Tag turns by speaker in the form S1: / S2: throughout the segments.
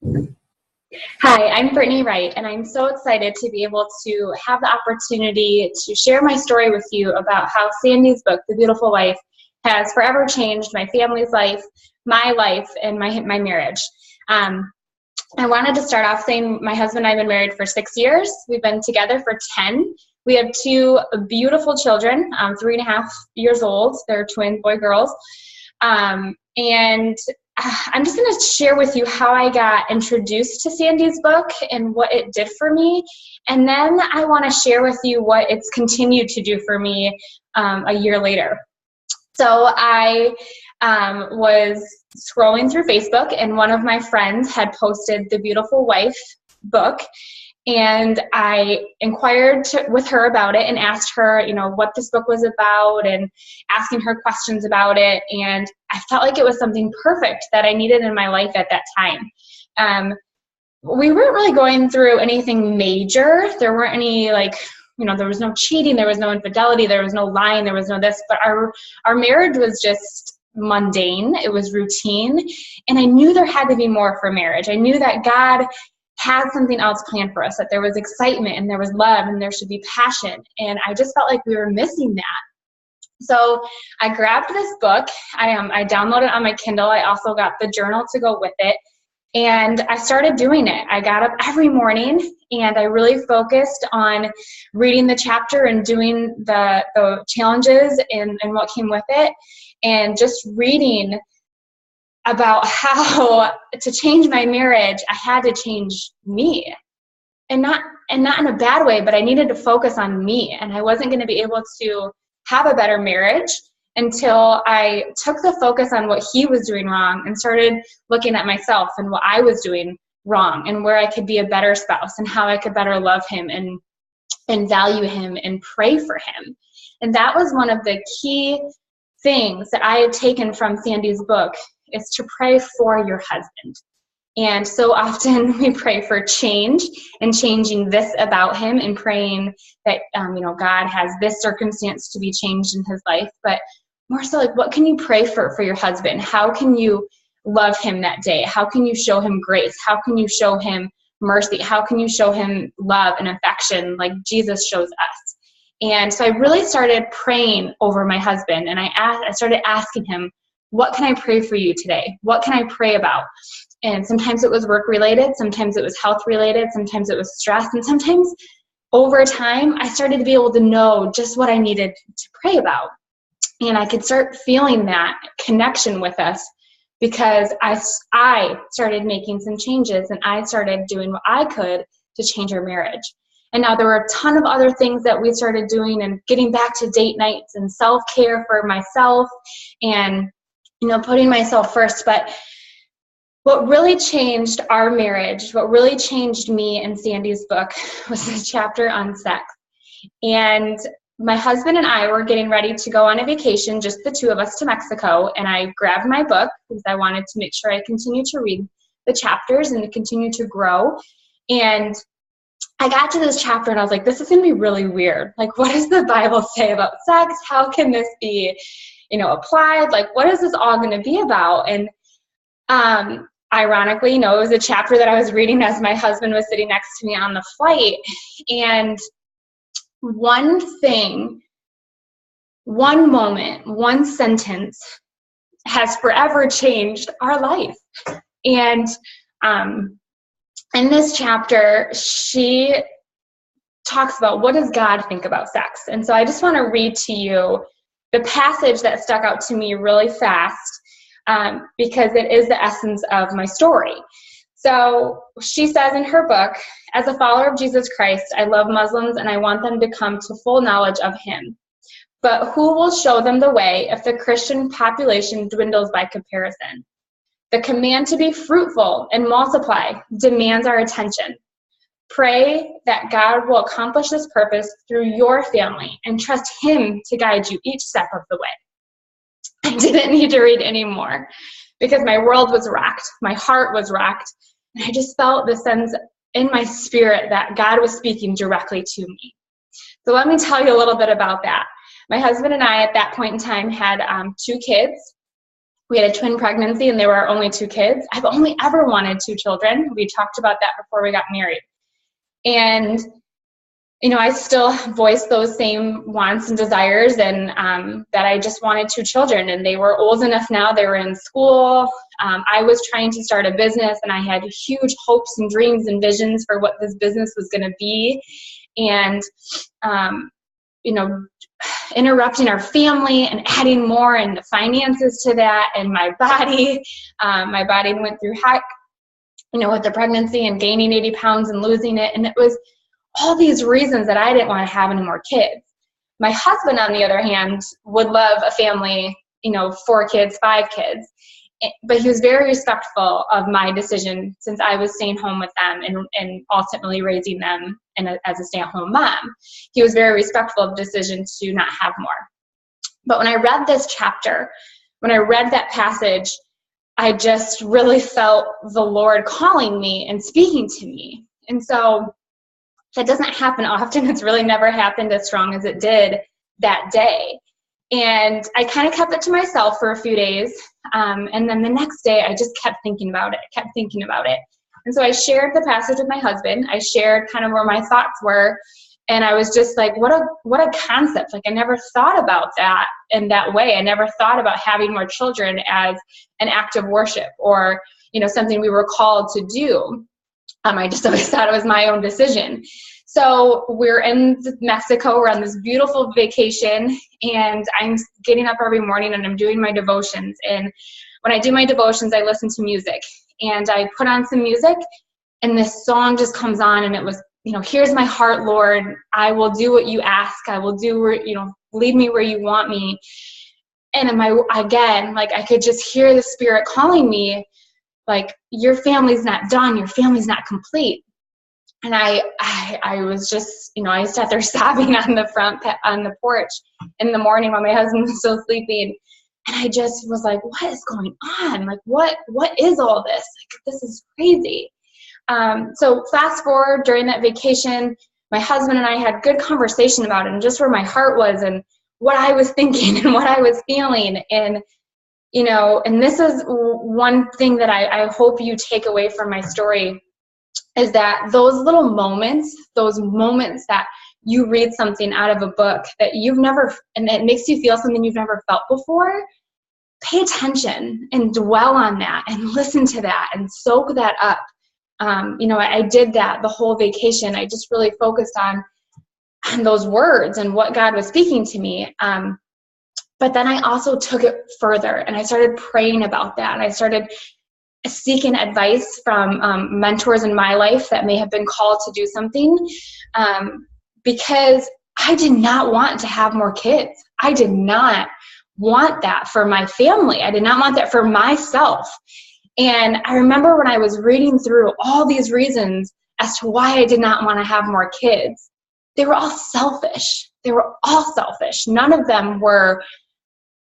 S1: Hi, I'm Brittanie Wright, and I'm so excited to be able to have the opportunity to share my story with you about how Sandy's book, The Beautiful Wife, has forever changed my family's life, my life, and my marriage. I wanted to start off saying my husband and I have been married for 6 years. We've been together for 10. We have two beautiful children, 3.5 years old. They're twin boy girls. And I'm just going to share with you how I got introduced to Sandy's book and what it did for me. And then I want to share with you what it's continued to do for me a year later. So I was scrolling through Facebook, and one of my friends had posted The Beautiful Wife book. And I inquired with her about it and asked her, what this book was about and asking her questions about it. And I felt like it was something perfect that I needed in my life at that time. We weren't really going through anything major. There weren't any there was no cheating, there was no infidelity, there was no lying, there was no this. But our marriage was just mundane. It was routine. And I knew there had to be more for marriage. I knew that God had something else planned for us, that there was excitement and there was love and there should be passion. And I just felt like we were missing that. So I grabbed this book. I downloaded it on my Kindle. I also got the journal to go with it. And I started doing it. I got up every morning and I really focused on reading the chapter and doing the challenges and what came with it. And just reading about how to change my marriage, I had to change me. And not in a bad way, but I needed to focus on me. And I wasn't going to be able to have a better marriage until I took the focus on what he was doing wrong and started looking at myself and what I was doing wrong and where I could be a better spouse and how I could better love him and value him and pray for him. And that was one of the key things that I had taken from Sandy's book, is to pray for your husband. And so often we pray for change and changing this about him and praying that, God has this circumstance to be changed in his life. But more so, what can you pray for your husband? How can you love him that day? How can you show him grace? How can you show him mercy? How can you show him love and affection like Jesus shows us? And so I really started praying over my husband, and I started asking him, what can I pray for you today? What can I pray about? And sometimes it was work related, sometimes it was health related, sometimes it was stress, and sometimes over time I started to be able to know just what I needed to pray about. And I could start feeling that connection with us because I started making some changes and I started doing what I could to change our marriage. And now there were a ton of other things that we started doing and getting back to date nights and self-care for myself and putting myself first. But what really changed our marriage, what really changed me and Sandy's book was the chapter on sex. And my husband and I were getting ready to go on a vacation, just the two of us, to Mexico. And I grabbed my book because I wanted to make sure I continued to read the chapters and to continue to grow. And I got to this chapter and I was like, this is going to be really weird. Like, what does the Bible say about sex? How can this be applied? Like, what is this all going to be about? And ironically, it was a chapter that I was reading as my husband was sitting next to me on the flight. And one thing, one moment, one sentence has forever changed our life. And in this chapter, she talks about, what does God think about sex? And so I just want to read to you the passage that stuck out to me really fast because it is the essence of my story. So she says in her book, as a follower of Jesus Christ, I love Muslims and I want them to come to full knowledge of him. But who will show them the way if the Christian population dwindles by comparison? The command to be fruitful and multiply demands our attention. Pray that God will accomplish this purpose through your family and trust him to guide you each step of the way. I didn't need to read anymore because my world was rocked. My heart was rocked. And I just felt the sense in my spirit that God was speaking directly to me. So let me tell you a little bit about that. My husband and I at that point in time had 2 kids. We had a twin pregnancy and there were only 2 kids. I've only ever wanted 2 children. We talked about that before we got married. And, I still voiced those same wants and desires, and that I just wanted 2 children. And they were old enough now. They were in school. I was trying to start a business, and I had huge hopes and dreams and visions for what this business was going to be. And, interrupting our family and adding more and the finances to that, and my body went through heck, with the pregnancy and gaining 80 pounds and losing it. And it was all these reasons that I didn't want to have any more kids. My husband, on the other hand, would love a family, 4 kids, 5 kids. But he was very respectful of my decision, since I was staying home with them and ultimately raising them as a stay-at-home mom. He was very respectful of the decision to not have more. But when I read this chapter, when I read that passage, I just really felt the Lord calling me and speaking to me. And so that doesn't happen often. It's really never happened as strong as it did that day. And I kind of kept it to myself for a few days. And then the next day, I just kept thinking about it. And so I shared the passage with my husband. I shared kind of where my thoughts were. And I was just like, what a concept. Like, I never thought about that in that way. I never thought about having more children as an act of worship or, something we were called to do. I just always thought it was my own decision. So we're in Mexico. We're on this beautiful vacation, and I'm getting up every morning and I'm doing my devotions. And when I do my devotions, I listen to music, and I put on some music, and this song just comes on, and it was, here's my heart, Lord. I will do what you ask. I will do, lead me where you want me. And I could just hear the Spirit calling me, like, your family's not done. Your family's not complete. And I was just, I sat there sobbing on the porch in the morning while my husband was still sleeping. And I just was like, what is going on? Like, what is all this? Like, this is crazy. So fast forward, during that vacation, my husband and I had good conversation about it, and just where my heart was and what I was thinking and what I was feeling. And, and this is one thing that I hope you take away from my story, is that those little moments, that you read something out of a book that you've never, and it makes you feel something you've never felt before, pay attention and dwell on that and listen to that and soak that up. I did that the whole vacation. I just really focused on those words and what God was speaking to me. But then I also took it further, and I started praying about that. And I started seeking advice from mentors in my life that may have been called to do something, because I did not want to have more kids. I did not want that for my family. I did not want that for myself. And I remember when I was reading through all these reasons as to why I did not want to have more kids, they were all selfish. None of them were,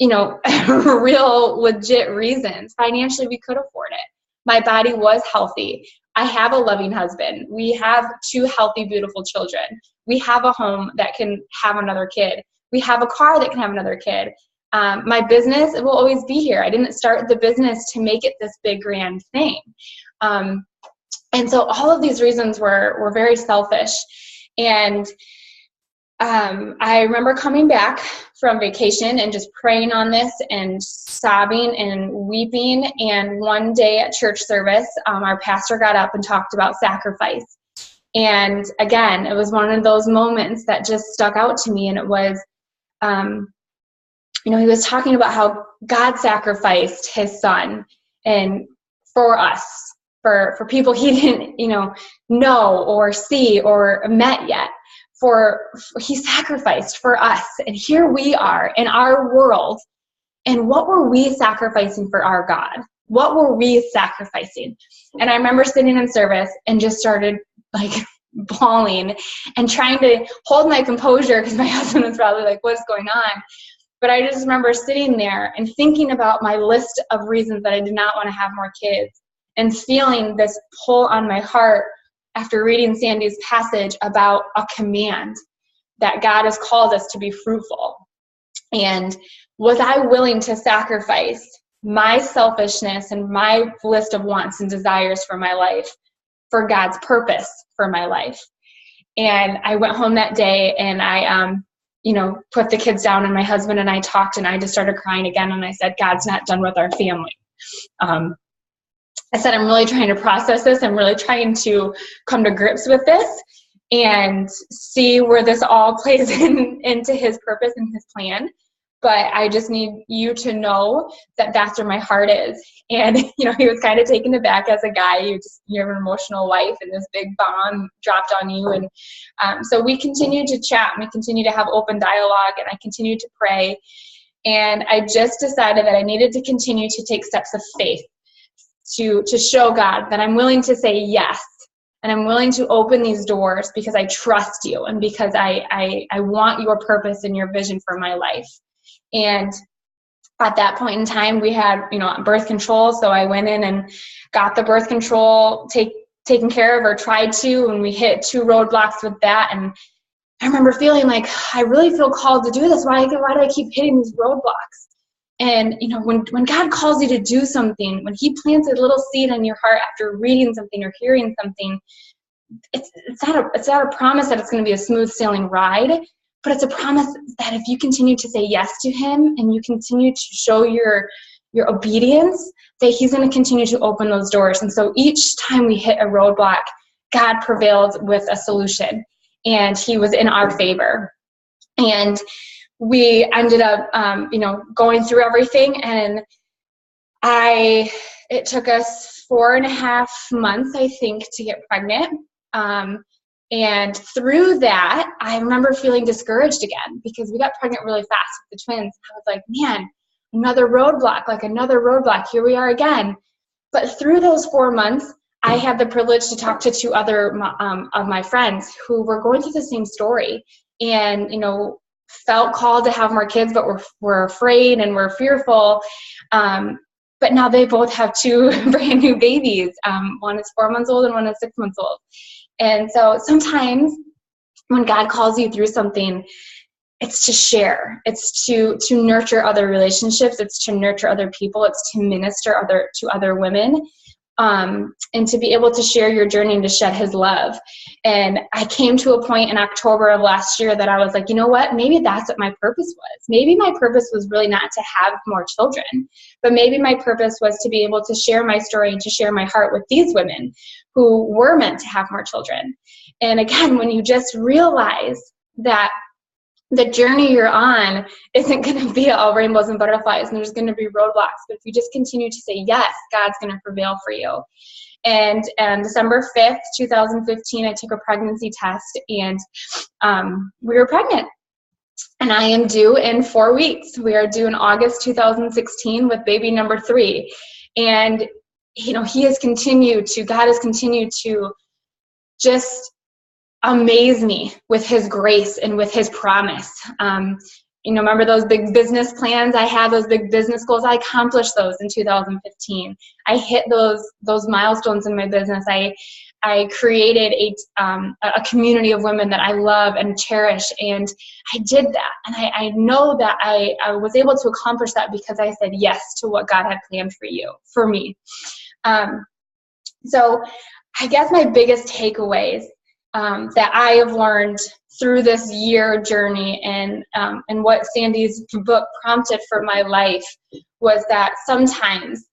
S1: real legit reasons. Financially, we could afford it. My body was healthy. I have a loving husband. We have 2 healthy, beautiful children. We have a home that can have another kid. We have a car that can have another kid. My business, it will always be here. I didn't start the business to make it this big, grand thing. And so all of these reasons were very selfish. And I remember coming back from vacation and just praying on this and sobbing and weeping. And one day at church service, our pastor got up and talked about sacrifice. And again, it was one of those moments that just stuck out to me. And it was, he was talking about how God sacrificed his son and for us, for people he didn't, know or see or met yet. He sacrificed for us. And here we are in our world. And what were we sacrificing for our God? What were we sacrificing? And I remember sitting in service and just started bawling and trying to hold my composure, because my husband was probably like, what's going on? But I just remember sitting there and thinking about my list of reasons that I did not want to have more kids, and feeling this pull on my heart after reading Sandy's passage about a command that God has called us to be fruitful. And was I willing to sacrifice my selfishness and my list of wants and desires for my life for God's purpose for my life. And I went home that day and I, put the kids down, and my husband and I talked, and I just started crying again. And I said, God's not done with our family. I said, I'm really trying to process this. I'm really trying to come to grips with this and see where this all plays into his purpose and his plan. But I just need you to know that that's where my heart is. And, he was kind of taken aback as a guy. You have an emotional wife, and this big bomb dropped on you. And so we continued to chat, and we continued to have open dialogue, and I continued to pray. And I just decided that I needed to continue to take steps of faith to show God that I'm willing to say yes. And I'm willing to open these doors because I trust you, and because I want your purpose and your vision for my life. And at that point in time, we had, birth control. So I went in and got the birth control taken care of, or tried to, and we hit 2 roadblocks with that. And I remember feeling like, I really feel called to do this. Why do I keep hitting these roadblocks? And, when God calls you to do something, when he plants a little seed in your heart after reading something or hearing something, it's not a promise that it's going to be a smooth sailing ride. But it's a promise that if you continue to say yes to him and you continue to show your obedience, that he's going to continue to open those doors. And so each time we hit a roadblock, God prevailed with a solution, and he was in our favor. And we ended up, going through everything. And it took us 4.5 months, I think, to get pregnant. And through that, I remember feeling discouraged again, because we got pregnant really fast with the twins. I was like, man, another roadblock. Here we are again. But through those 4 months, I had the privilege to talk to 2 other of my friends who were going through the same story, and, felt called to have more kids, but were afraid and were fearful. But now they both have 2 brand new babies. One is 4 months old and one is 6 months old. And so sometimes when God calls you through something, it's to share. It's to nurture other relationships. It's to nurture other people. It's to minister to other women, and to be able to share your journey and to shed his love. And I came to a point in October of last year that I was like, you know what? Maybe that's what my purpose was. Maybe my purpose was really not to have more children, but maybe my purpose was to be able to share my story and to share my heart with these women who were meant to have more children. And again, when you just realize that the journey you're on isn't going to be all rainbows and butterflies, and there's going to be roadblocks, but if you just continue to say yes, God's going to prevail for you. And December 5th, 2015, I took a pregnancy test, and we were pregnant. And I am due in 4 weeks. We are due in August 2016 with baby number 3. And, God has continued to just amaze me with his grace and with his promise. Remember those big business plans I had, those big business goals? I accomplished those in 2015. I hit those milestones in my business. I created a community of women that I love and cherish, and I did that. And I know that I was able to accomplish that because I said yes to what God had planned for me. So I guess my biggest takeaways that I have learned through this year journey and what Sandy's book prompted for my life was that sometimes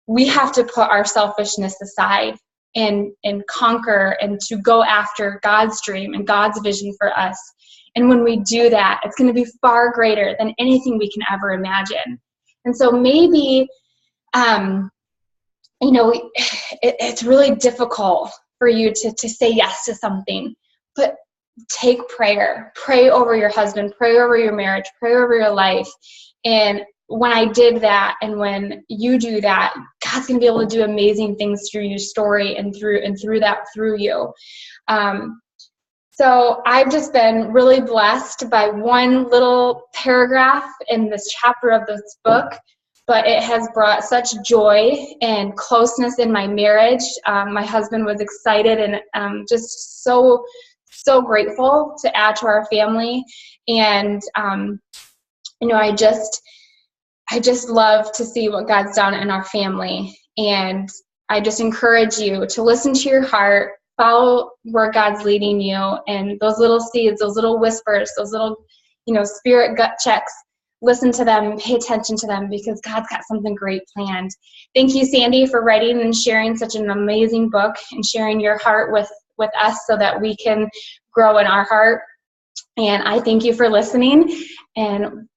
S1: we have to put our selfishness aside and conquer and to go after God's dream and God's vision for us. And when we do that, it's going to be far greater than anything we can ever imagine. And so maybe, it's really difficult for you to say yes to something, but take prayer. Pray over your husband, pray over your marriage, pray over your life. And when I did that, and when you do that, God's going to be able to do amazing things through your story and through you. So I've just been really blessed by one little paragraph in this chapter of this book, but it has brought such joy and closeness in my marriage. My husband was excited and just so grateful to add to our family. And, I just love to see what God's done in our family. And I just encourage you to listen to your heart, follow where God's leading you, and those little seeds, those little whispers, those little, spirit gut checks, listen to them, pay attention to them, because God's got something great planned. Thank you, Sandy, for writing and sharing such an amazing book and sharing your heart with us so that we can grow in our heart. And I thank you for listening. And